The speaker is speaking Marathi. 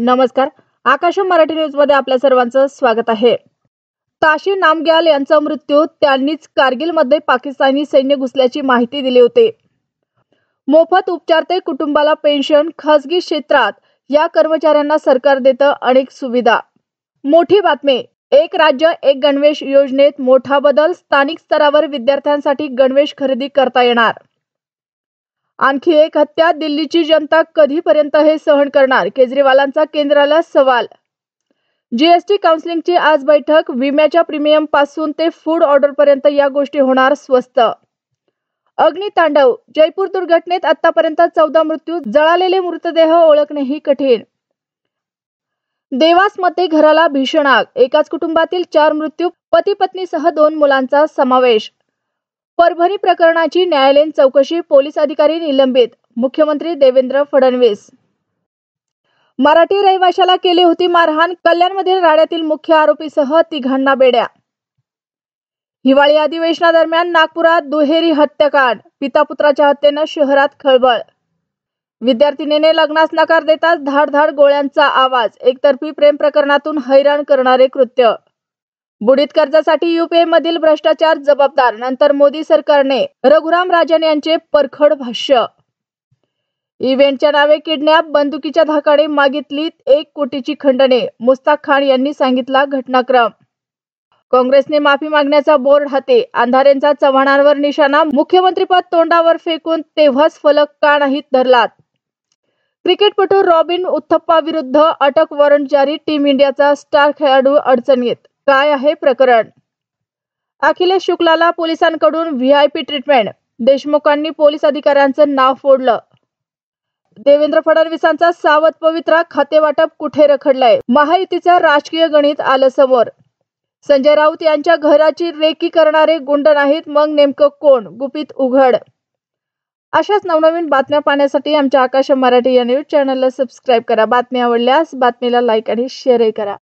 नमस्कार. आकाश मराठी न्यूज मध्ये आपल्या सर्वांचं स्वागत आहे. ताशी नामग्याल यांचा मृत्यू त्यांनीच कारगिलमध्ये पाकिस्तानी सैन्य घुसल्याची माहिती दिली होती. मोफत उपचार ते कुटुंबाला पेन्शन, खासगी क्षेत्रात या कर्मचाऱ्यांना सरकार देतं अनेक सुविधा. मोठी बातमी. एक राज्य एक गणवेश योजनेत मोठा बदल. स्थानिक स्तरावर विद्यार्थ्यांसाठी गणवेश खरेदी करता येणार. आणखी एक हत्या. दिल्लीची जनता कधीपर्यंत हे सहन करणार? केजरीवालांचा केंद्राला सवाल. जीएसटी काउन्सिलिंगची आज बैठक. विम्याच्या प्रीमियम पासून ते फूड ऑर्डर पर्यंत या गोष्टी होणार स्वस्त. अग्नितांडव. जयपूर दुर्घटनेत आतापर्यंत 14 मृत्यू. जळालेले मृतदेह ओळखणेही कठीण. देवासमध्ये घराला भीषण आग. एकाच कुटुंबातील 4 मृत्यू. पती पत्नीसह 2 मुलांचा समावेश. परभणी प्रकरणाची न्यायालयीन चौकशी. पोलीस अधिकारी निलंबित. मुख्यमंत्री देवेंद्र फडणवीस. मराठी रहिवाशाला केली होती मारहाण. कल्याणमधील राड्यातील मुख्य आरोपीसह 3घांना बेड्या. हिवाळी अधिवेशनादरम्यान नागपुरात दुहेरी हत्याकांड. पिता पुत्राच्या हत्येनं शहरात खळबळ. विद्यार्थिनीने लग्नास नकार देताच धाड गोळ्यांचा आवाज. एकतर्फी प्रेम प्रकरणातून हैराण करणारे कृत्य. बुडीत कर्जासाठी यूपीए मधील भ्रष्टाचार जबाबदार. नंतर मोदी सरकारने रघुराम राजन यांचे परखड भाष्य. इव्हेंटच्या नावे किडनॅप. बंदुकीच्या धाकाने मागितली 1 कोटीची खंडने. मुस्ताक खान यांनी सांगितला घटनाक्रम. काँग्रेसने माफी मागण्याचा बोर्ड हाती. अंधारेंचा चव्हाणांवर निशाणा. मुख्यमंत्रीपद तोंडावर फेकून तेव्हाच फलक का नाहीत धरलात? क्रिकेटपटू रॉबिन उथप्पा विरुद्ध अटक वॉरंट जारी. टीम इंडियाचा स्टार खेळाडू अडचणीत. काय आहे प्रकरण? अखिलेश शुक्लाला पोलिसांकडून व्हीआयपी ट्रीटमेंट. देशमुखांनी पोलीस अधिकाऱ्यांचं नाव फोडलं. देवेंद्र फडणवीसांचा सावध पवित्रा. खातेवाटप कुठे रखडलंय? महायुतीचं राजकीय गणित आलं समोर. संजय राऊत यांच्या घराची रेकी करणारे गुंड नाहीत मग नेमकं कोण? गुपित उघड. अशाच नवनवीन बातम्या पाहण्यासाठी आमच्या आकाश मराठी या न्यूज चॅनलला सबस्क्राईब करा. बातमी आवडल्यास बातमीला लाईक आणि शेअरही करा.